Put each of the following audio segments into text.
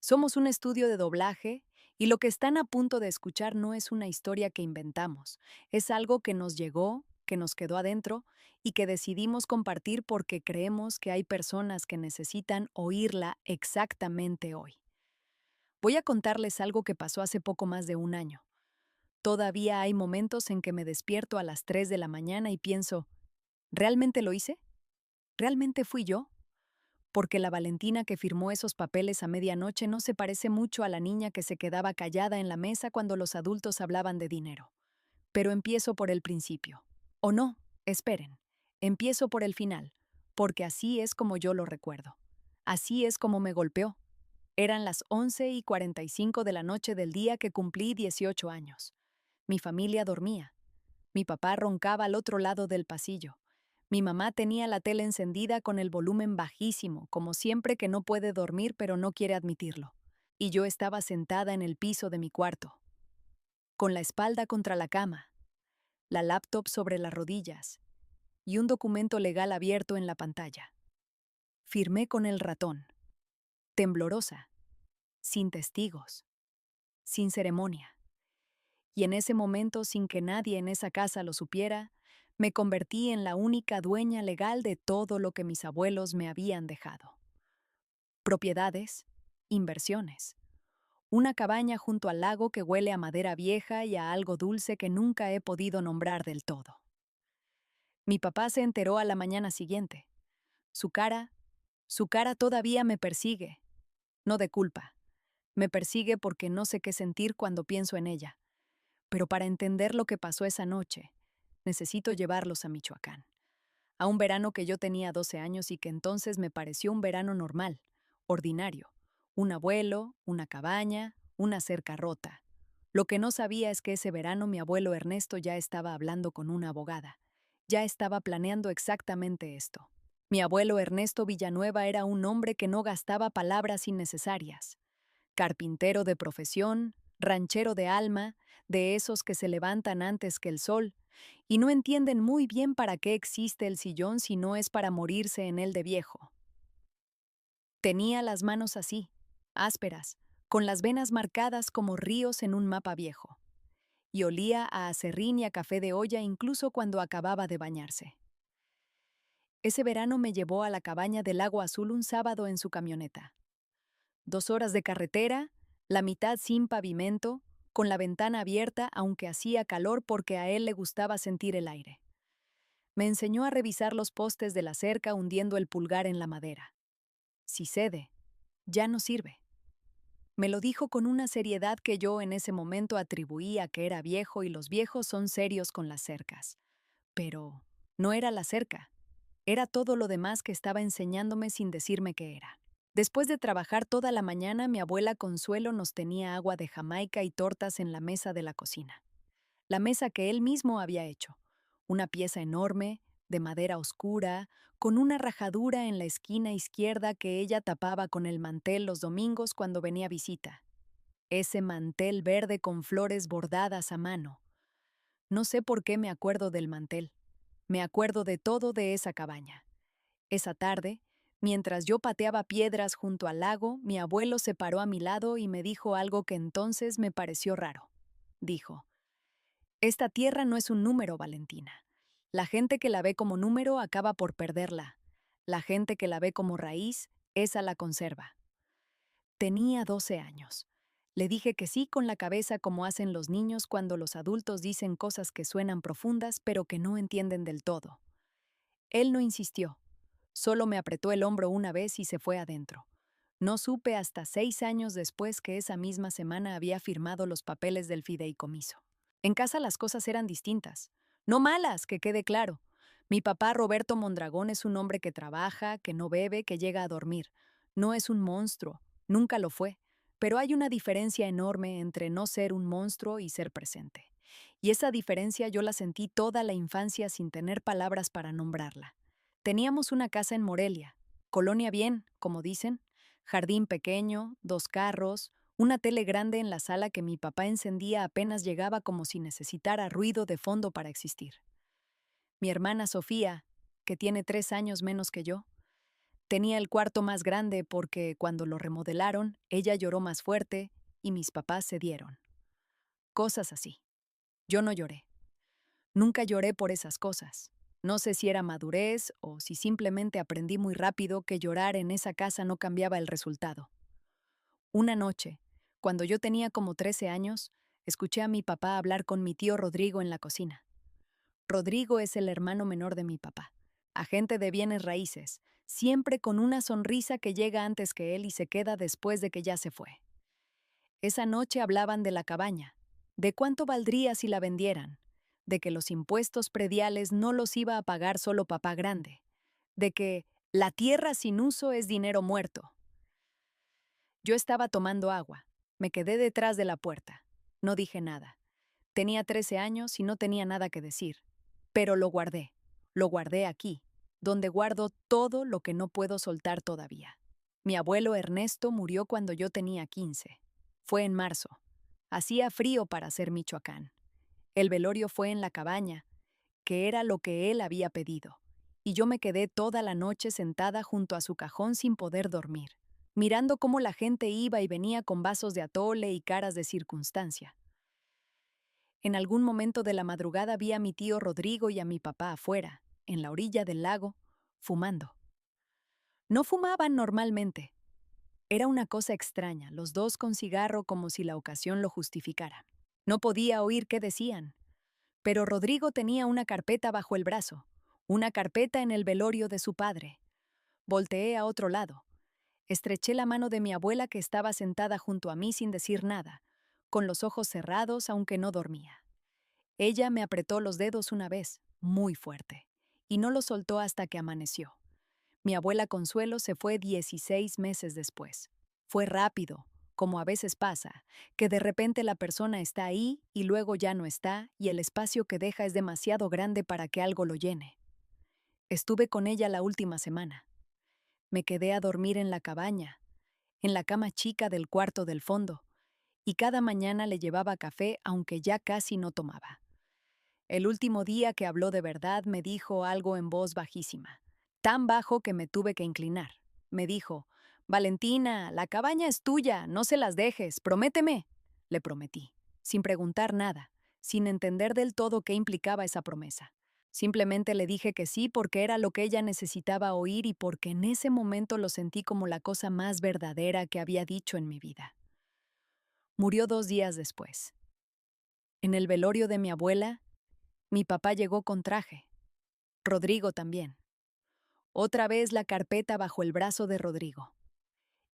Somos un estudio de doblaje y lo que están a punto de escuchar no es una historia que inventamos, es algo que nos llegó, que nos quedó adentro y que decidimos compartir porque creemos que hay personas que necesitan oírla exactamente hoy. Voy a contarles algo que pasó hace poco más de un año. Todavía hay momentos en que me despierto a las 3 de la mañana y pienso, ¿realmente lo hice? ¿Realmente fui yo? Porque la Valentina que firmó esos papeles a medianoche no se parece mucho a la niña que se quedaba callada en la mesa cuando los adultos hablaban de dinero. Pero empiezo por el principio. O no, esperen. Empiezo por el final, porque así es como yo lo recuerdo. Así es como me golpeó. Eran las 11:45 de la noche del día que cumplí 18 años. Mi familia dormía. Mi papá roncaba al otro lado del pasillo. Mi mamá tenía la tele encendida con el volumen bajísimo, como siempre que no puede dormir pero no quiere admitirlo. Y yo estaba sentada en el piso de mi cuarto, con la espalda contra la cama, la laptop sobre las rodillas y un documento legal abierto en la pantalla. Firmé con el ratón, temblorosa, sin testigos, sin ceremonia. Y en ese momento, sin que nadie en esa casa lo supiera, me convertí en la única dueña legal de todo lo que mis abuelos me habían dejado. Propiedades, inversiones, una cabaña junto al lago que huele a madera vieja y a algo dulce que nunca he podido nombrar del todo. Mi papá se enteró a la mañana siguiente. Su cara, su cara todavía me persigue, no de culpa. Me persigue porque no sé qué sentir cuando pienso en ella. Pero para entender lo que pasó esa noche, necesito llevarlos a Michoacán, a un verano que yo tenía 12 años y que entonces me pareció un verano normal, ordinario, un abuelo, una cabaña, una cerca rota. Lo que no sabía es que ese verano mi abuelo Ernesto ya estaba hablando con una abogada, ya estaba planeando exactamente esto. Mi abuelo Ernesto Villanueva era un hombre que no gastaba palabras innecesarias. Carpintero de profesión, ranchero de alma, de esos que se levantan antes que el sol, y no entienden muy bien para qué existe el sillón si no es para morirse en él de viejo. Tenía las manos así, ásperas, con las venas marcadas como ríos en un mapa viejo, y olía a aserrín y a café de olla incluso cuando acababa de bañarse. Ese verano me llevó a la cabaña del Lago Azul un sábado en su camioneta. 2 horas de carretera, la mitad sin pavimento, con la ventana abierta aunque hacía calor porque a él le gustaba sentir el aire. Me enseñó a revisar los postes de la cerca hundiendo el pulgar en la madera. Si cede, ya no sirve. Me lo dijo con una seriedad que yo en ese momento atribuí a que era viejo y los viejos son serios con las cercas. Pero no era la cerca, era todo lo demás que estaba enseñándome sin decirme qué era. Después de trabajar toda la mañana, mi abuela Consuelo nos tenía agua de Jamaica y tortas en la mesa de la cocina. La mesa que él mismo había hecho. Una pieza enorme, de madera oscura, con una rajadura en la esquina izquierda que ella tapaba con el mantel los domingos cuando venía visita. Ese mantel verde con flores bordadas a mano. No sé por qué me acuerdo del mantel. Me acuerdo de todo de esa cabaña. Esa tarde, mientras yo pateaba piedras junto al lago, mi abuelo se paró a mi lado y me dijo algo que entonces me pareció raro. Dijo, esta tierra no es un número, Valentina. La gente que la ve como número acaba por perderla. La gente que la ve como raíz, esa la conserva. Tenía 12 años. Le dije que sí con la cabeza como hacen los niños cuando los adultos dicen cosas que suenan profundas pero que no entienden del todo. Él no insistió. Solo me apretó el hombro una vez y se fue adentro. No supe hasta 6 años después que esa misma semana había firmado los papeles del fideicomiso. En casa las cosas eran distintas. No malas, que quede claro. Mi papá Roberto Mondragón es un hombre que trabaja, que no bebe, que llega a dormir. No es un monstruo, nunca lo fue. Pero hay una diferencia enorme entre no ser un monstruo y ser presente. Y esa diferencia yo la sentí toda la infancia sin tener palabras para nombrarla. Teníamos una casa en Morelia, colonia bien, como dicen, jardín pequeño, 2 carros, una tele grande en la sala que mi papá encendía apenas llegaba como si necesitara ruido de fondo para existir. Mi hermana Sofía, que tiene 3 años menos que yo, Tenía el cuarto más grande porque cuando lo remodelaron, ella lloró más fuerte y mis papás cedieron. Cosas así. Yo no lloré. Nunca lloré por esas cosas. No sé si era madurez o si simplemente aprendí muy rápido que llorar en esa casa no cambiaba el resultado. Una noche, cuando yo tenía como 13 años, escuché a mi papá hablar con mi tío Rodrigo en la cocina. Rodrigo es el hermano menor de mi papá, agente de bienes raíces, siempre con una sonrisa que llega antes que él y se queda después de que ya se fue. Esa noche hablaban de la cabaña, de cuánto valdría si la vendieran, de que los impuestos prediales no los iba a pagar solo papá grande, de que la tierra sin uso es dinero muerto. Yo estaba tomando agua, me quedé detrás de la puerta, no dije nada. Tenía 13 años y no tenía nada que decir, pero lo guardé aquí, donde guardo todo lo que no puedo soltar todavía. Mi abuelo Ernesto murió cuando yo tenía 15. Fue en marzo. Hacía frío para ser Michoacán. El velorio fue en la cabaña, que era lo que él había pedido, y yo me quedé toda la noche sentada junto a su cajón sin poder dormir, mirando cómo la gente iba y venía con vasos de atole y caras de circunstancia. En algún momento de la madrugada vi a mi tío Rodrigo y a mi papá afuera, en la orilla del lago, fumando. No fumaban normalmente. Era una cosa extraña, los dos con cigarro como si la ocasión lo justificara. No podía oír qué decían, pero Rodrigo tenía una carpeta bajo el brazo, una carpeta en el velorio de su padre. Volteé a otro lado. Estreché la mano de mi abuela que estaba sentada junto a mí sin decir nada, con los ojos cerrados aunque no dormía. Ella me apretó los dedos una vez, muy fuerte, y no los soltó hasta que amaneció. Mi abuela Consuelo se fue 16 meses después. Fue rápido, como a veces pasa, que de repente la persona está ahí y luego ya no está y el espacio que deja es demasiado grande para que algo lo llene. Estuve con ella la última semana. Me quedé a dormir en la cabaña, en la cama chica del cuarto del fondo, y cada mañana le llevaba café aunque ya casi no tomaba. El último día que habló de verdad me dijo algo en voz bajísima, tan bajo que me tuve que inclinar. Me dijo, Valentina, la cabaña es tuya, no se las dejes, prométeme. Le prometí, sin preguntar nada, sin entender del todo qué implicaba esa promesa. Simplemente le dije que sí porque era lo que ella necesitaba oír y porque en ese momento lo sentí como la cosa más verdadera que había dicho en mi vida. Murió 2 días después. En el velorio de mi abuela, mi papá llegó con traje. Rodrigo también. Otra vez la carpeta bajo el brazo de Rodrigo.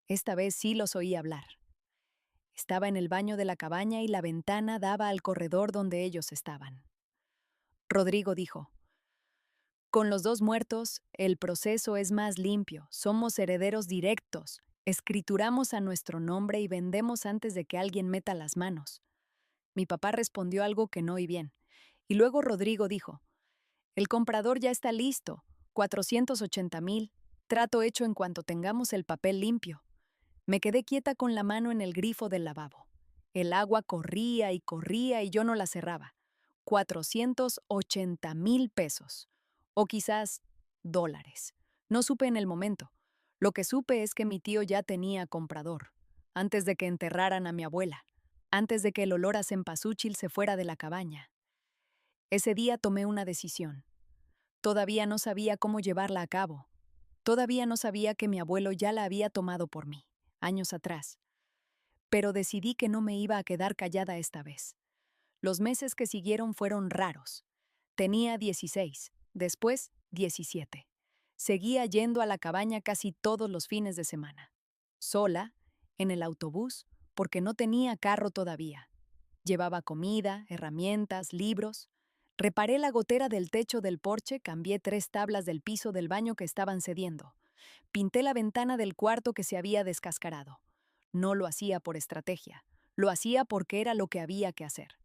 Esta vez sí los oí hablar. Estaba en el baño de la cabaña y la ventana daba al corredor donde ellos estaban. Rodrigo dijo, con los dos muertos, el proceso es más limpio, somos herederos directos, escrituramos a nuestro nombre y vendemos antes de que alguien meta las manos. Mi papá respondió algo que no oí bien, y luego Rodrigo dijo, el comprador ya está listo, 480,000, trato hecho en cuanto tengamos el papel limpio. Me quedé quieta con la mano en el grifo del lavabo. El agua corría y yo no la cerraba. 480,000 pesos. O quizás dólares. No supe en el momento. Lo que supe es que mi tío ya tenía comprador. Antes de que enterraran a mi abuela. Antes de que el olor a cempasúchil se fuera de la cabaña. Ese día tomé una decisión. Todavía no sabía cómo llevarla a cabo. Todavía no sabía que mi abuelo ya la había tomado por mí, años atrás. Pero decidí que no me iba a quedar callada esta vez. Los meses que siguieron fueron raros. Tenía 16, después 17. Seguía yendo a la cabaña casi todos los fines de semana. Sola, en el autobús, porque no tenía carro todavía. Llevaba comida, herramientas, libros. Reparé la gotera del techo del porche, cambié 3 tablas del piso del baño que estaban cediendo. Pinté la ventana del cuarto que se había descascarado. No lo hacía por estrategia, lo hacía porque era lo que había que hacer.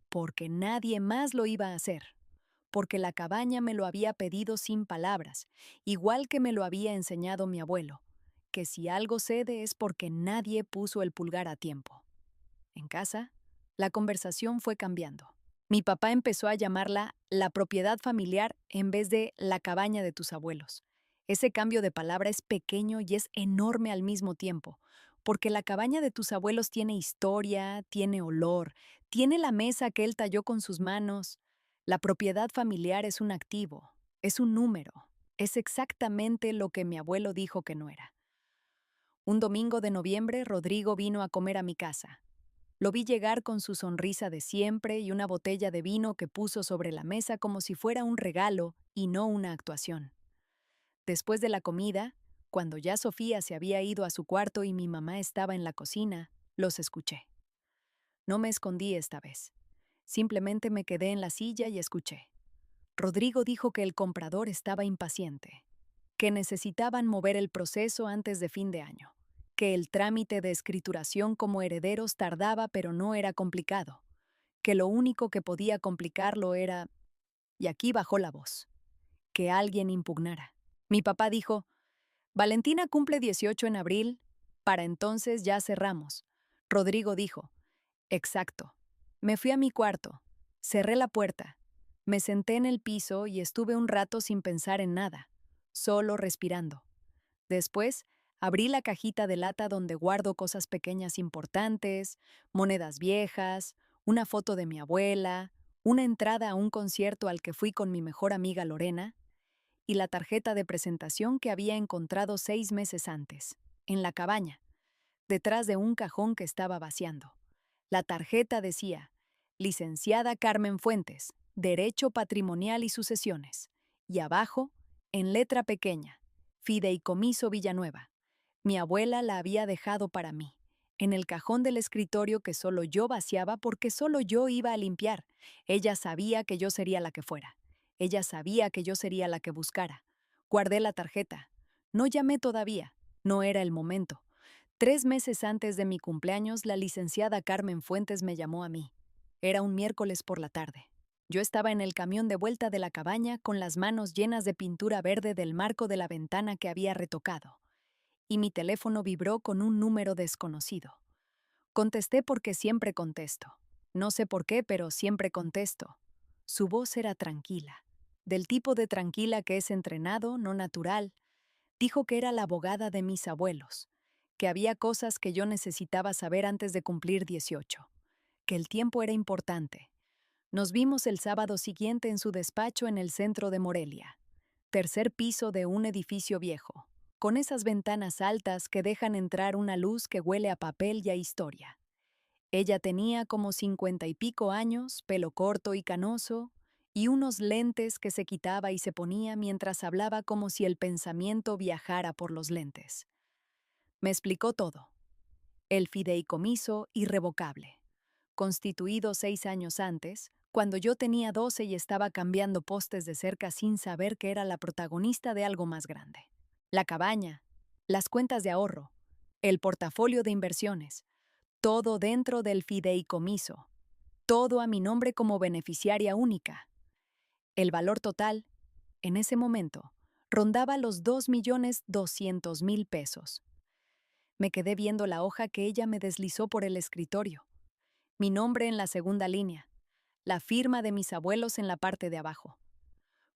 Porque nadie más lo iba a hacer. Porque la cabaña me lo había pedido sin palabras, igual que me lo había enseñado mi abuelo, que si algo cede es porque nadie puso el pulgar a tiempo. En casa, la conversación fue cambiando. Mi papá empezó a llamarla la propiedad familiar en vez de la cabaña de tus abuelos. Ese cambio de palabra es pequeño y es enorme al mismo tiempo, porque la cabaña de tus abuelos tiene historia, tiene olor, tiene la mesa que él talló con sus manos. La propiedad familiar es un activo, es un número, es exactamente lo que mi abuelo dijo que no era. Un domingo de noviembre, Rodrigo vino a comer a mi casa. Lo vi llegar con su sonrisa de siempre y una botella de vino que puso sobre la mesa como si fuera un regalo y no una actuación. Después de la comida, cuando ya Sofía se había ido a su cuarto y mi mamá estaba en la cocina, los escuché. No me escondí esta vez. Simplemente me quedé en la silla y escuché. Rodrigo dijo que el comprador estaba impaciente, que necesitaban mover el proceso antes de fin de año, que el trámite de escrituración como herederos tardaba pero no era complicado, que lo único que podía complicarlo era, y aquí bajó la voz, que alguien impugnara. Mi papá dijo, Valentina cumple 18 en abril, para entonces ya cerramos. Rodrigo dijo, exacto. Me fui a mi cuarto, cerré la puerta, me senté en el piso y estuve un rato sin pensar en nada, solo respirando. Después, abrí la cajita de lata donde guardo cosas pequeñas importantes, monedas viejas, una foto de mi abuela, una entrada a un concierto al que fui con mi mejor amiga Lorena, y la tarjeta de presentación que había encontrado 6 meses antes, en la cabaña, detrás de un cajón que estaba vaciando. La tarjeta decía, Licenciada Carmen Fuentes, Derecho Patrimonial y Sucesiones. Y abajo, en letra pequeña, Fideicomiso Villanueva. Mi abuela la había dejado para mí, en el cajón del escritorio que solo yo vaciaba porque solo yo iba a limpiar. Ella sabía que yo sería la que fuera. Ella sabía que yo sería la que buscara. Guardé la tarjeta. No llamé todavía. No era el momento. 3 meses antes de mi cumpleaños, la licenciada Carmen Fuentes me llamó a mí. Era un miércoles por la tarde. Yo estaba en el camión de vuelta de la cabaña con las manos llenas de pintura verde del marco de la ventana que había retocado. Y mi teléfono vibró con un número desconocido. Contesté porque siempre contesto. No sé por qué, pero siempre contesto. Su voz era tranquila, del tipo de tranquila que es entrenado, no natural. Dijo que era la abogada de mis abuelos, que había cosas que yo necesitaba saber antes de cumplir 18, que el tiempo era importante. Nos vimos el sábado siguiente en su despacho en el centro de Morelia, tercer piso de un edificio viejo, con esas ventanas altas que dejan entrar una luz que huele a papel y a historia. Ella tenía como 50 y pico años, pelo corto y canoso, y unos lentes que se quitaba y se ponía mientras hablaba como si el pensamiento viajara por los lentes. Me explicó todo. El fideicomiso irrevocable, constituido 6 años antes, cuando yo tenía 12 y estaba cambiando postes de cerca sin saber que era la protagonista de algo más grande. La cabaña, las cuentas de ahorro, el portafolio de inversiones, todo dentro del fideicomiso, todo a mi nombre como beneficiaria única. El valor total, en ese momento, rondaba los 2.200.000 pesos. Me quedé viendo la hoja que ella me deslizó por el escritorio. Mi nombre en la segunda línea, la firma de mis abuelos en la parte de abajo.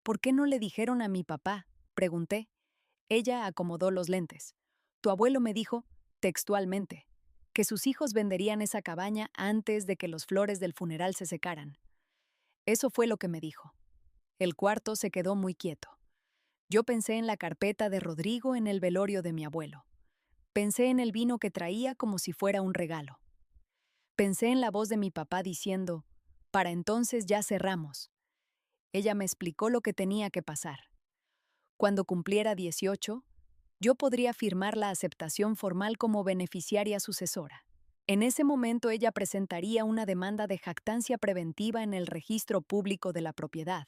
¿Por qué no le dijeron a mi papá?, pregunté. Ella acomodó los lentes. Tu abuelo me dijo, textualmente, que sus hijos venderían esa cabaña antes de que los flores del funeral se secaran. Eso fue lo que me dijo. El cuarto se quedó muy quieto. Yo pensé en la carpeta de Rodrigo en el velorio de mi abuelo. Pensé en el vino que traía como si fuera un regalo. Pensé en la voz de mi papá diciendo, para entonces ya cerramos. Ella me explicó lo que tenía que pasar. Cuando cumpliera 18, yo podría firmar la aceptación formal como beneficiaria sucesora. En ese momento ella presentaría una demanda de jactancia preventiva en el registro público de la propiedad.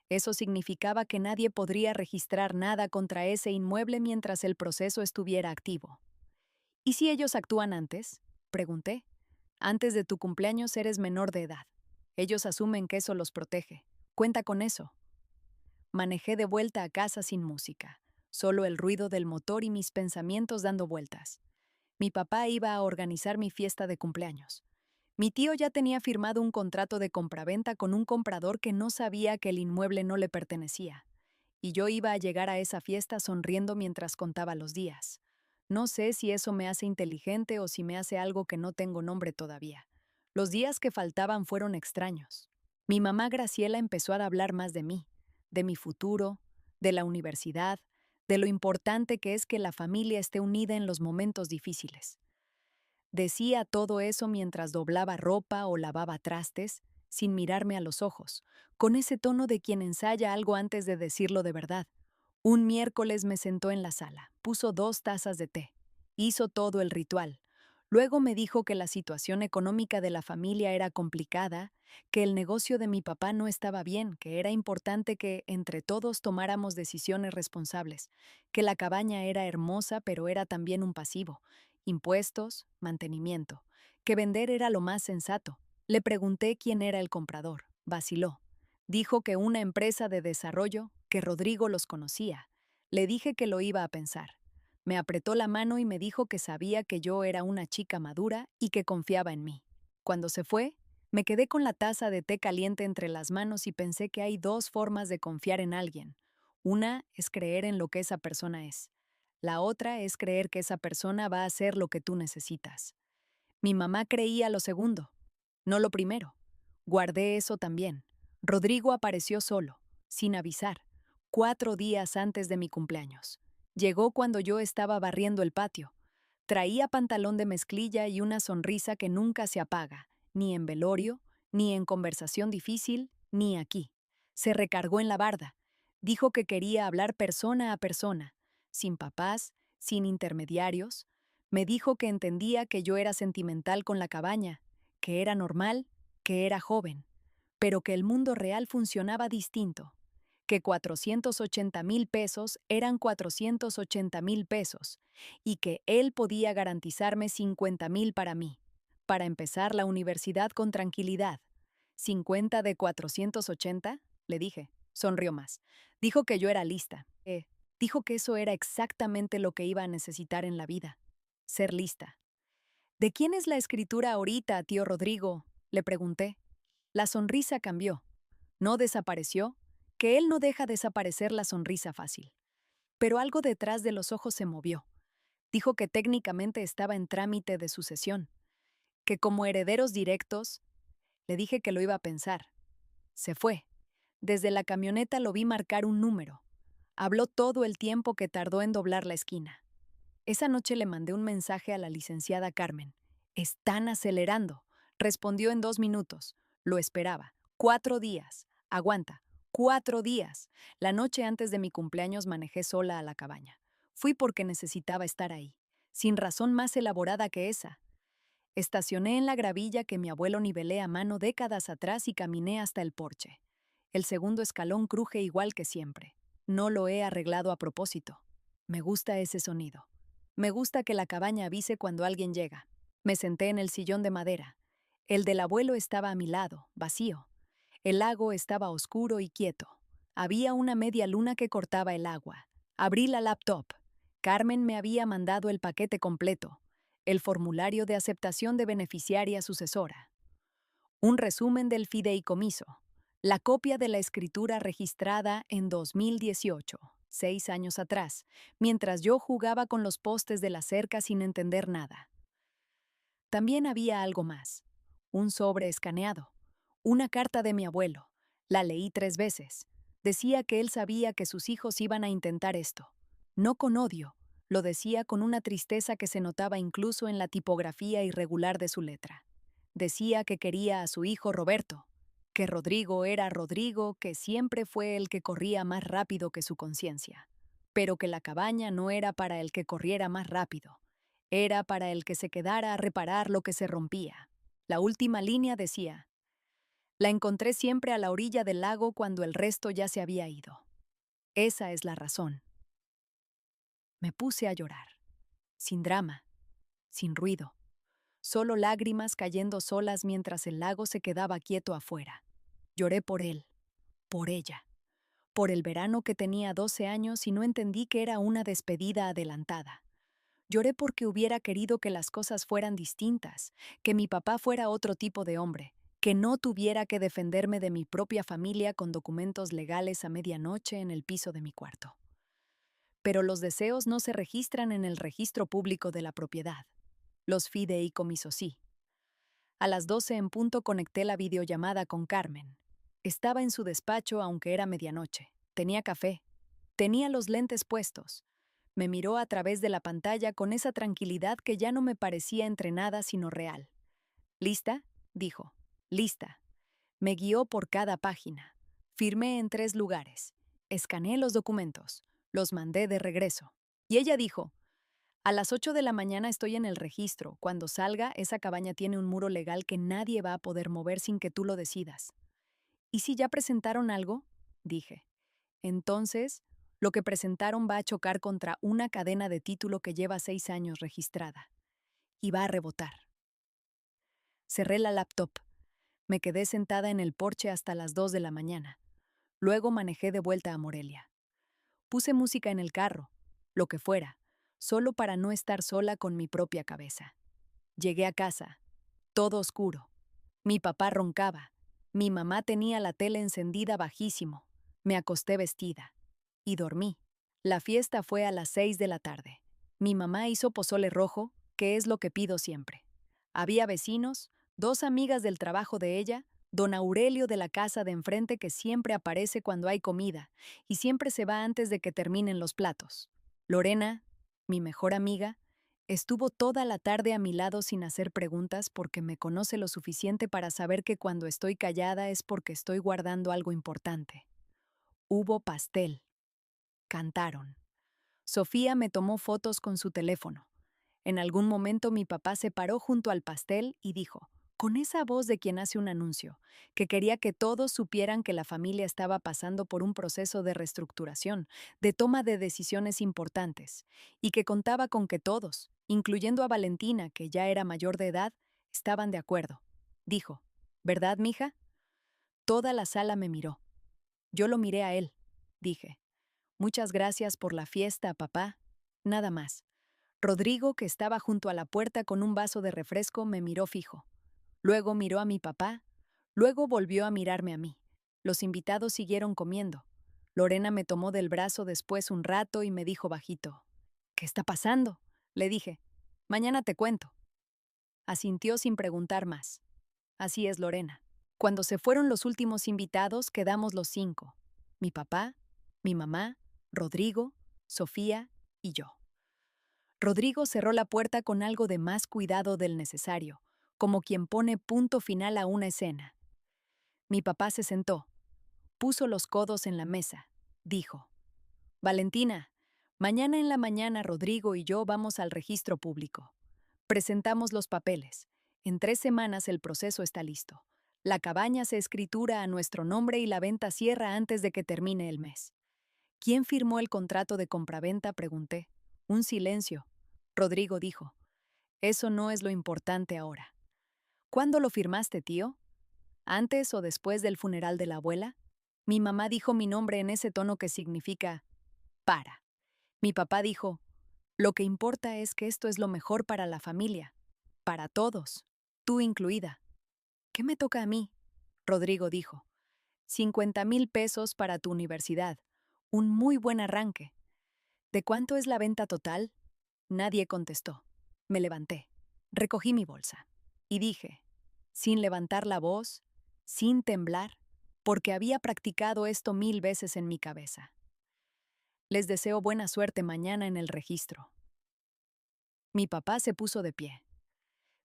Eso significaba que nadie podría registrar nada contra ese inmueble mientras el proceso estuviera activo. ¿Y si ellos actúan antes?, pregunté. Antes de tu cumpleaños eres menor de edad. Ellos asumen que eso los protege. Cuenta con eso. Manejé de vuelta a casa sin música, solo el ruido del motor y mis pensamientos dando vueltas. Mi papá iba a organizar mi fiesta de cumpleaños. Mi tío ya tenía firmado un contrato de compraventa con un comprador que no sabía que el inmueble no le pertenecía. y yo iba a llegar a esa fiesta sonriendo mientras contaba los días. No sé si eso me hace inteligente o si me hace algo que no tengo nombre todavía. Los días que faltaban fueron extraños. Mi mamá Graciela empezó a hablar más de mi futuro, de la universidad, de lo importante que es que la familia esté unida en los momentos difíciles. Decía todo eso mientras doblaba ropa o lavaba trastes, sin mirarme a los ojos, con ese tono de quien ensaya algo antes de decirlo de verdad. Un miércoles me sentó en la sala, puso 2 tazas de té, hizo todo el ritual. Luego me dijo que la situación económica de la familia era complicada, que el negocio de mi papá no estaba bien, que era importante que entre todos tomáramos decisiones responsables, que la cabaña era hermosa pero era también un pasivo, impuestos, mantenimiento, que vender era lo más sensato. Le pregunté quién era el comprador, vaciló. Dijo que una empresa de desarrollo, que Rodrigo los conocía. Le dije que lo iba a pensar. Me apretó la mano y me dijo que sabía que yo era una chica madura y que confiaba en mí. Cuando se fue, me quedé con la taza de té caliente entre las manos y pensé que hay 2 formas de confiar en alguien. Una es creer en lo que esa persona es. La otra es creer que esa persona va a hacer lo que tú necesitas. Mi mamá creía lo segundo, no lo primero. Guardé eso también. Rodrigo apareció solo, sin avisar, 4 días antes de mi cumpleaños. Llegó cuando yo estaba barriendo el patio. Traía pantalón de mezclilla y una sonrisa que nunca se apaga, ni en velorio, ni en conversación difícil, ni aquí. Se recargó en la barda. Dijo que quería hablar persona a persona, sin papás, sin intermediarios. Me dijo que entendía que yo era sentimental con la cabaña, que era normal, que era joven, pero que el mundo real funcionaba distinto, que 480,000 pesos eran 480,000 pesos y que él podía garantizarme 50,000 para mí, para empezar la universidad con tranquilidad. ¿50 de 480? Le dije. Sonrió más. Dijo que yo era lista. Dijo que eso era exactamente lo que iba a necesitar en la vida. Ser lista. ¿De quién es la escritura ahorita, tío Rodrigo? Le pregunté. La sonrisa cambió. No desapareció, que él no deja desaparecer la sonrisa fácil. Pero algo detrás de los ojos se movió. Dijo que técnicamente estaba en trámite de sucesión, que como herederos directos, le dije que lo iba a pensar. Se fue. Desde la camioneta lo vi marcar un número. Habló todo el tiempo que tardó en doblar la esquina. Esa noche le mandé un mensaje a la licenciada Carmen. «Están acelerando», respondió en 2 minutos. Lo esperaba. 4 días. Aguanta. 4 días. La noche antes de mi cumpleaños manejé sola a la cabaña. Fui porque necesitaba estar ahí, sin razón más elaborada que esa. Estacioné en la gravilla que mi abuelo nivelé a mano décadas atrás y caminé hasta el porche. El segundo escalón cruje igual que siempre. No lo he arreglado a propósito. Me gusta ese sonido. Me gusta que la cabaña avise cuando alguien llega. Me senté en el sillón de madera. El del abuelo estaba a mi lado, vacío. El lago estaba oscuro y quieto. Había una media luna que cortaba el agua. Abrí la laptop. Carmen me había mandado el paquete completo. El formulario de aceptación de beneficiaria sucesora. Un resumen del fideicomiso. La copia de la escritura registrada en 2018, 6 años atrás, mientras yo jugaba con los postes de la cerca sin entender nada. También había algo más. Un sobre escaneado. Una carta de mi abuelo. La leí 3 veces. Decía que él sabía que sus hijos iban a intentar esto. No con odio. Lo decía con una tristeza que se notaba incluso en la tipografía irregular de su letra. Decía que quería a su hijo Roberto, que Rodrigo era Rodrigo, que siempre fue el que corría más rápido que su conciencia, pero que la cabaña no era para el que corriera más rápido, era para el que se quedara a reparar lo que se rompía. La última línea decía: la encontré siempre a la orilla del lago cuando el resto ya se había ido. Esa es la razón. Me puse a llorar, sin drama, sin ruido. Solo lágrimas cayendo solas mientras el lago se quedaba quieto afuera. Lloré por él, por ella, por el verano que tenía 12 años y no entendí que era una despedida adelantada. Lloré porque hubiera querido que las cosas fueran distintas, que mi papá fuera otro tipo de hombre, que no tuviera que defenderme de mi propia familia con documentos legales a medianoche en el piso de mi cuarto. Pero los deseos no se registran en el registro público de la propiedad. Los fideicomisos sí. A las 12 en punto conecté la videollamada con Carmen. Estaba en su despacho aunque era medianoche. Tenía café. Tenía los lentes puestos. Me miró a través de la pantalla con esa tranquilidad que ya no me parecía entrenada sino real. ¿Lista? Dijo. Lista. Me guió por cada página. Firmé en 3 lugares. Escaneé los documentos. Los mandé de regreso. Y ella dijo, a las 8 de la mañana estoy en el registro. Cuando salga, esa cabaña tiene un muro legal que nadie va a poder mover sin que tú lo decidas. ¿Y si ya presentaron algo? Dije. Entonces, lo que presentaron va a chocar contra una cadena de título que lleva 6 años registrada. Y va a rebotar. Cerré la laptop. Me quedé sentada en el porche hasta las 2 de la mañana. Luego manejé de vuelta a Morelia. Puse música en el carro, lo que fuera, solo para no estar sola con mi propia cabeza. Llegué a casa, todo oscuro. Mi papá roncaba. Mi mamá tenía la tele encendida bajísimo. Me acosté vestida. Y dormí. La fiesta fue a las 6 de la tarde. Mi mamá hizo pozole rojo, que es lo que pido siempre. Había vecinos, 2 amigas del trabajo de ella, don Aurelio de la casa de enfrente que siempre aparece cuando hay comida y siempre se va antes de que terminen los platos. Lorena, mi mejor amiga, estuvo toda la tarde a mi lado sin hacer preguntas porque me conoce lo suficiente para saber que cuando estoy callada es porque estoy guardando algo importante. Hubo pastel. Cantaron. Sofía me tomó fotos con su teléfono. En algún momento mi papá se paró junto al pastel y dijo, con esa voz de quien hace un anuncio, que quería que todos supieran que la familia estaba pasando por un proceso de reestructuración, de toma de decisiones importantes, y que contaba con que todos, incluyendo a Valentina, que ya era mayor de edad, estaban de acuerdo. Dijo, ¿verdad, mija? Toda la sala me miró. Yo lo miré a él. Dije, muchas gracias por la fiesta, papá. Nada más. Rodrigo, que estaba junto a la puerta con un vaso de refresco, me miró fijo. Luego miró a mi papá. Luego volvió a mirarme a mí. Los invitados siguieron comiendo. Lorena me tomó del brazo después un rato y me dijo bajito, ¿qué está pasando? Le dije, mañana te cuento. Asintió sin preguntar más. Así es, Lorena. Cuando se fueron los últimos invitados, quedamos los 5. Mi papá, mi mamá, Rodrigo, Sofía y yo. Rodrigo cerró la puerta con algo de más cuidado del necesario, como quien pone punto final a una escena. Mi papá se sentó, puso los codos en la mesa, dijo, Valentina, mañana en la mañana Rodrigo y yo vamos al registro público. Presentamos los papeles. En 3 semanas el proceso está listo. La cabaña se escritura a nuestro nombre y la venta cierra antes de que termine el mes. ¿Quién firmó el contrato de compraventa?, pregunté. Un silencio. Rodrigo dijo, eso no es lo importante ahora. ¿Cuándo lo firmaste, tío? ¿Antes o después del funeral de la abuela? Mi mamá dijo mi nombre en ese tono que significa, para. Mi papá dijo, lo que importa es que esto es lo mejor para la familia, para todos, tú incluida. ¿Qué me toca a mí? Rodrigo dijo, 50,000 pesos para tu universidad, un muy buen arranque. ¿De cuánto es la venta total? Nadie contestó. Me levanté, recogí mi bolsa y dije, sin levantar la voz, sin temblar, porque había practicado esto 1000 veces en mi cabeza. Les deseo buena suerte mañana en el registro. Mi papá se puso de pie.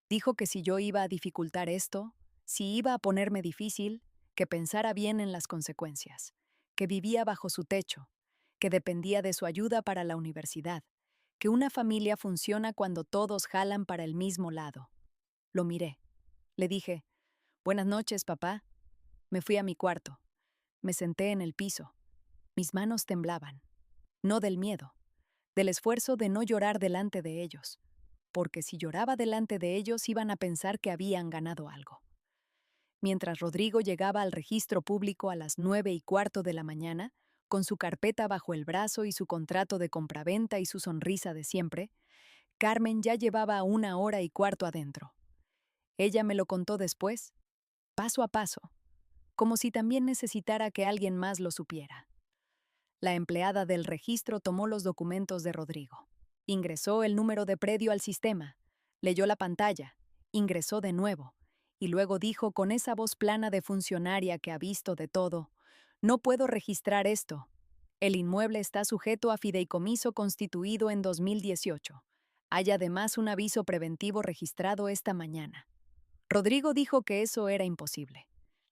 Dijo que si yo iba a dificultar esto, si iba a ponerme difícil, que pensara bien en las consecuencias, que vivía bajo su techo, que dependía de su ayuda para la universidad, que una familia funciona cuando todos jalan para el mismo lado. Lo miré. Le dije, buenas noches, papá. Me fui a mi cuarto. Me senté en el piso. Mis manos temblaban. No del miedo, del esfuerzo de no llorar delante de ellos, porque si lloraba delante de ellos iban a pensar que habían ganado algo. Mientras Rodrigo llegaba al registro público a las 9:15 de la mañana, con su carpeta bajo el brazo y su contrato de compraventa y su sonrisa de siempre, Carmen ya llevaba 1 hora y cuarto adentro. Ella me lo contó después. paso a paso, como si también necesitara que alguien más lo supiera. La empleada del registro tomó los documentos de Rodrigo. Ingresó el número de predio al sistema, leyó la pantalla, ingresó de nuevo, y luego dijo con esa voz plana de funcionaria que ha visto de todo: «No puedo registrar esto. El inmueble está sujeto a fideicomiso constituido en 2018. Hay además un aviso preventivo registrado esta mañana». Rodrigo dijo que eso era imposible.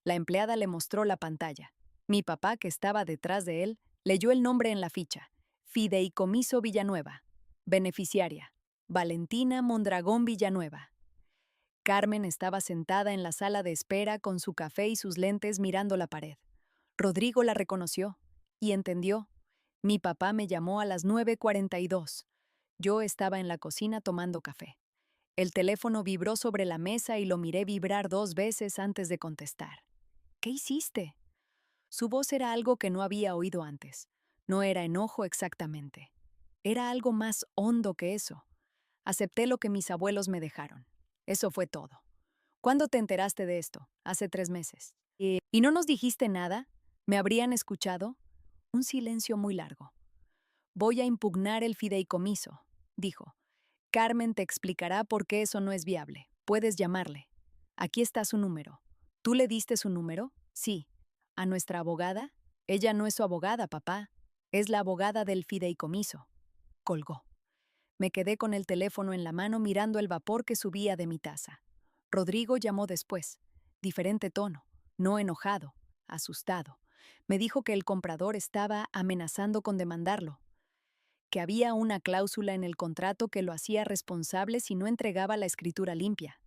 La empleada le mostró la pantalla. Mi papá, que estaba detrás de él, leyó el nombre en la ficha: Fideicomiso Villanueva. Beneficiaria: Valentina Mondragón Villanueva. Carmen estaba sentada en la sala de espera con su café y sus lentes mirando la pared. Rodrigo la reconoció y entendió. Mi papá me llamó a las 9:42. Yo estaba en la cocina tomando café. El teléfono vibró sobre la mesa y lo miré vibrar 2 veces antes de contestar. «¿Qué hiciste?». Su voz era algo que no había oído antes. No era enojo exactamente. Era algo más hondo que eso. Acepté lo que mis abuelos me dejaron. Eso fue todo. ¿Cuándo te enteraste de esto? Hace 3 meses. ¿Y no nos dijiste nada? ¿Me habrían escuchado? Un silencio muy largo. Voy a impugnar el fideicomiso, dijo. Carmen te explicará por qué eso no es viable. Puedes llamarle. Aquí está su número. ¿Tú le diste su número? Sí. ¿A nuestra abogada? Ella no es su abogada, papá. Es la abogada del fideicomiso. Colgó. Me quedé con el teléfono en la mano mirando el vapor que subía de mi taza. Rodrigo llamó después. Diferente tono. No enojado. Asustado. Me dijo que el comprador estaba amenazando con demandarlo, que había una cláusula en el contrato que lo hacía responsable si no entregaba la escritura limpia,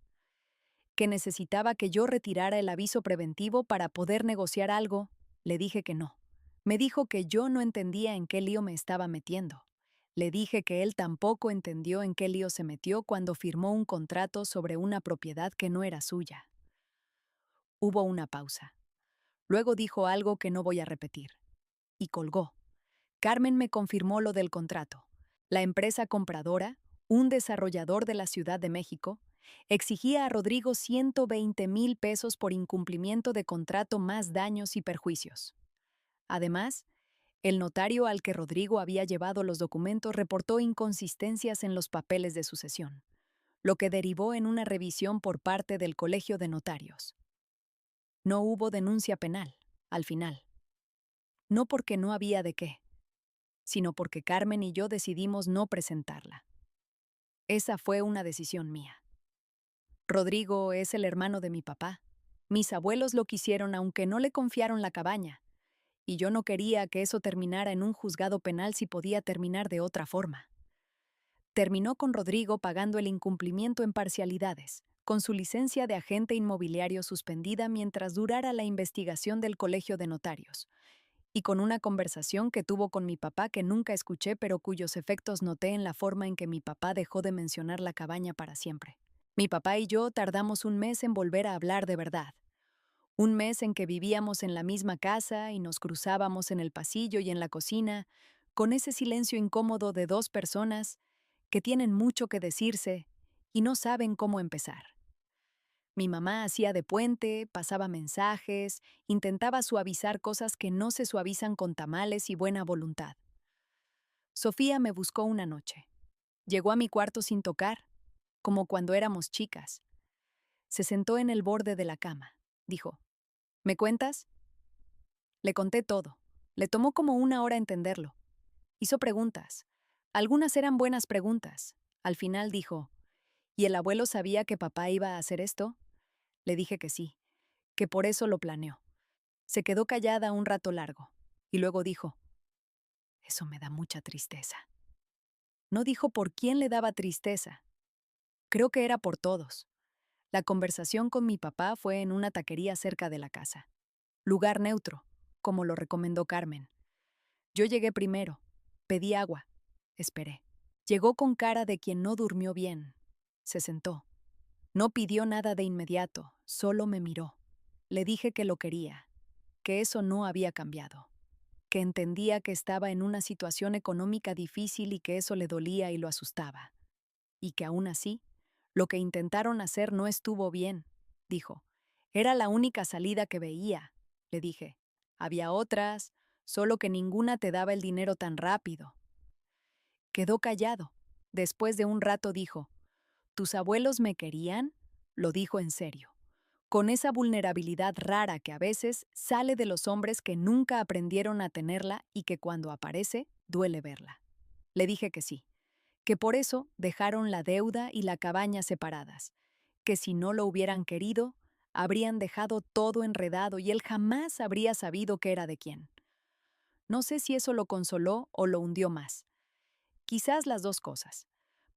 que necesitaba que yo retirara el aviso preventivo para poder negociar algo. Le dije que no. Me dijo que yo no entendía en qué lío me estaba metiendo. Le dije que él tampoco entendió en qué lío se metió cuando firmó un contrato sobre una propiedad que no era suya. Hubo una pausa. Luego dijo algo que no voy a repetir. Y colgó. Carmen me confirmó lo del contrato. La empresa compradora, un desarrollador de la Ciudad de México, exigía a Rodrigo 120,000 pesos por incumplimiento de contrato más daños y perjuicios. Además, el notario al que Rodrigo había llevado los documentos reportó inconsistencias en los papeles de sucesión, lo que derivó en una revisión por parte del Colegio de Notarios. No hubo denuncia penal, al final. No porque no había de qué, sino porque Carmen y yo decidimos no presentarla. Esa fue una decisión mía. Rodrigo es el hermano de mi papá. Mis abuelos lo quisieron aunque no le confiaron la cabaña, y yo no quería que eso terminara en un juzgado penal si podía terminar de otra forma. Terminó con Rodrigo pagando el incumplimiento en parcialidades, con su licencia de agente inmobiliario suspendida mientras durara la investigación del Colegio de Notarios, y con una conversación que tuvo con mi papá que nunca escuché pero cuyos efectos noté en la forma en que mi papá dejó de mencionar la cabaña para siempre. Mi papá y yo tardamos un mes en volver a hablar de verdad. Un mes en que vivíamos en la misma casa y nos cruzábamos en el pasillo y en la cocina, con ese silencio incómodo de dos personas que tienen mucho que decirse y no saben cómo empezar. Mi mamá hacía de puente, pasaba mensajes, intentaba suavizar cosas que no se suavizan con tamales y buena voluntad. Sofía me buscó una noche. Llegó a mi cuarto sin tocar, como cuando éramos chicas. Se sentó en el borde de la cama. Dijo, ¿me cuentas? Le conté todo. Le tomó como 1 hora entenderlo. Hizo preguntas. Algunas eran buenas preguntas. Al final dijo, ¿y el abuelo sabía que papá iba a hacer esto? Le dije que sí, que por eso lo planeó. Se quedó callada un rato largo, y luego dijo, eso me da mucha tristeza. No dijo por quién le daba tristeza. Creo que era por todos. La conversación con mi papá fue en una taquería cerca de la casa. Lugar neutro, como lo recomendó Carmen. Yo llegué primero. Pedí agua. Esperé. Llegó con cara de quien no durmió bien. Se sentó. No pidió nada de inmediato, solo me miró. Le dije que lo quería, que eso no había cambiado, que entendía que estaba en una situación económica difícil y que eso le dolía y lo asustaba. Y que aún así, lo que intentaron hacer no estuvo bien, dijo. Era la única salida que veía, le dije. Había otras, solo que ninguna te daba el dinero tan rápido. Quedó callado. Después de un rato dijo, ¿tus abuelos me querían? Lo dijo en serio, con esa vulnerabilidad rara que a veces sale de los hombres que nunca aprendieron a tenerla y que cuando aparece, duele verla. Le dije que sí, que por eso dejaron la deuda y la cabaña separadas, que si no lo hubieran querido, habrían dejado todo enredado y él jamás habría sabido qué era de quién. No sé si eso lo consoló o lo hundió más. Quizás las dos cosas.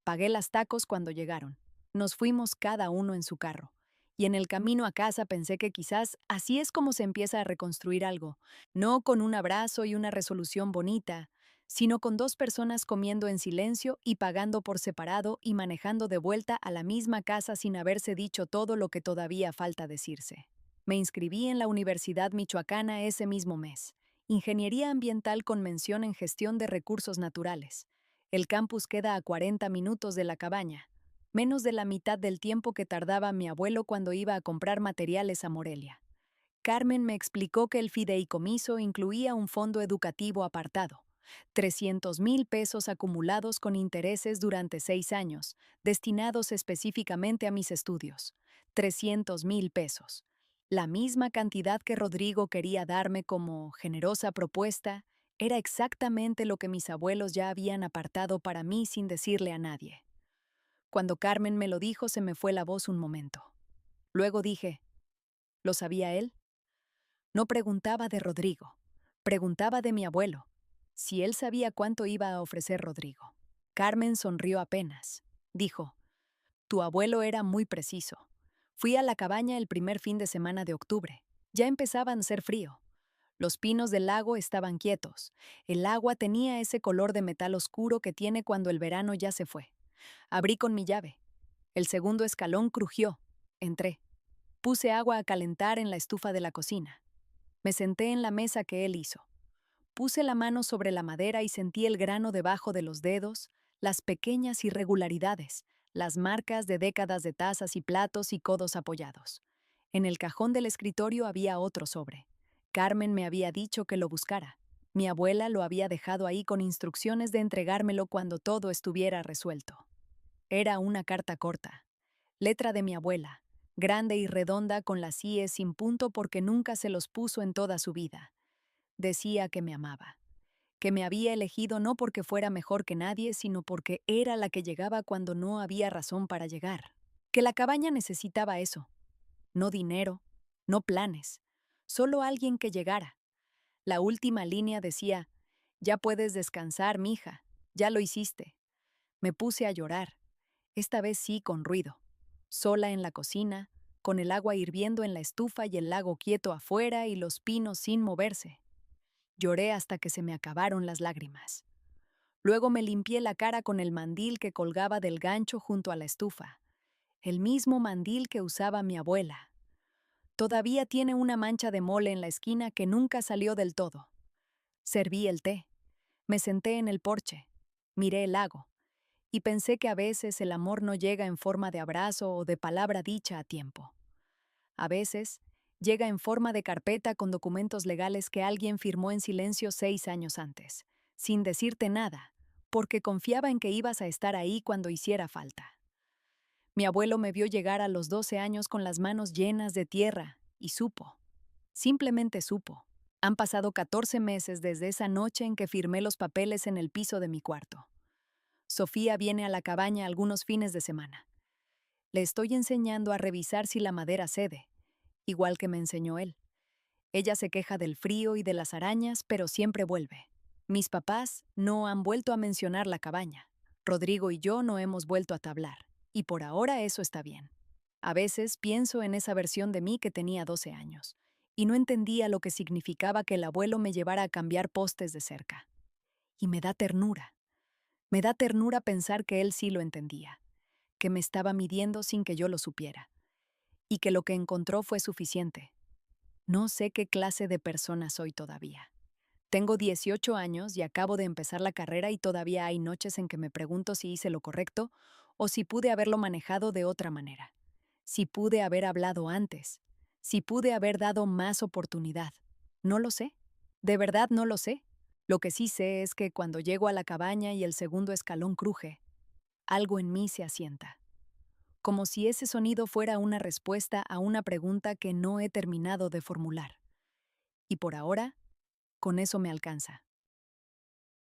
Pagué las tacos cuando llegaron. Nos fuimos cada uno en su carro. Y en el camino a casa pensé que quizás así es como se empieza a reconstruir algo, no con un abrazo y una resolución bonita, sino con dos personas comiendo en silencio y pagando por separado y manejando de vuelta a la misma casa sin haberse dicho todo lo que todavía falta decirse. Me inscribí en la Universidad Michoacana ese mismo mes. Ingeniería ambiental con mención en gestión de recursos naturales. El campus queda a 40 minutos de la cabaña, menos de la mitad del tiempo que tardaba mi abuelo cuando iba a comprar materiales a Morelia. Carmen me explicó que el fideicomiso incluía un fondo educativo apartado, 300,000 pesos acumulados con intereses durante 6 años, destinados específicamente a mis estudios. 300,000 pesos. La misma cantidad que Rodrigo quería darme como generosa propuesta, era exactamente lo que mis abuelos ya habían apartado para mí sin decirle a nadie. Cuando Carmen me lo dijo, se me fue la voz un momento. Luego dije, ¿lo sabía él? No preguntaba de Rodrigo, preguntaba de mi abuelo, si él sabía cuánto iba a ofrecer Rodrigo. Carmen sonrió apenas. Dijo, tu abuelo era muy preciso. Fui a la cabaña el primer fin de semana de octubre. Ya empezaban a ser frío. Los pinos del lago estaban quietos. El agua tenía ese color de metal oscuro que tiene cuando el verano ya se fue. Abrí con mi llave. El segundo escalón crujió. Entré. Puse agua a calentar en la estufa de la cocina. Me senté en la mesa que él hizo. Puse la mano sobre la madera y sentí el grano debajo de los dedos, las pequeñas irregularidades, las marcas de décadas de tazas y platos y codos apoyados. En el cajón del escritorio había otro sobre. Carmen me había dicho que lo buscara. Mi abuela lo había dejado ahí con instrucciones de entregármelo cuando todo estuviera resuelto. Era una carta corta. Letra de mi abuela, grande y redonda con las íes sin punto porque nunca se los puso en toda su vida. Decía que me amaba, que me había elegido no porque fuera mejor que nadie, sino porque era la que llegaba cuando no había razón para llegar. Que la cabaña necesitaba eso. No dinero, no planes, solo alguien que llegara. La última línea decía, ya puedes descansar, mija, ya lo hiciste. Me puse a llorar, esta vez sí con ruido, sola en la cocina, con el agua hirviendo en la estufa y el lago quieto afuera y los pinos sin moverse. Lloré hasta que se me acabaron las lágrimas. Luego me limpié la cara con el mandil que colgaba del gancho junto a la estufa, el mismo mandil que usaba mi abuela. Todavía tiene una mancha de mole en la esquina que nunca salió del todo. Serví el té, me senté en el porche, miré el lago, y pensé que a veces el amor no llega en forma de abrazo o de palabra dicha a tiempo. A veces, llega en forma de carpeta con documentos legales que alguien firmó en silencio 6 años antes, sin decirte nada, porque confiaba en que ibas a estar ahí cuando hiciera falta. Mi abuelo me vio llegar a los 12 años con las manos llenas de tierra, y supo. Simplemente supo. Han pasado 14 meses desde esa noche en que firmé los papeles en el piso de mi cuarto. Sofía viene a la cabaña algunos fines de semana. Le estoy enseñando a revisar si la madera cede, igual que me enseñó él. Ella se queja del frío y de las arañas, pero siempre vuelve. Mis papás no han vuelto a mencionar la cabaña. Rodrigo y yo no hemos vuelto a hablar, y por ahora eso está bien. A veces pienso en esa versión de mí que tenía 12 años, y no entendía lo que significaba que el abuelo me llevara a cambiar postes de cerca. Y me da ternura. Me da ternura pensar que él sí lo entendía, que me estaba midiendo sin que yo lo supiera, y que lo que encontró fue suficiente. No sé qué clase de persona soy todavía. Tengo 18 años y acabo de empezar la carrera y todavía hay noches en que me pregunto si hice lo correcto o si pude haberlo manejado de otra manera. Si pude haber hablado antes. Si pude haber dado más oportunidad. No lo sé. De verdad no lo sé. Lo que sí sé es que cuando llego a la cabaña y el segundo escalón cruje, algo en mí se asienta. Como si ese sonido fuera una respuesta a una pregunta que no he terminado de formular. Y por ahora, con eso me alcanza.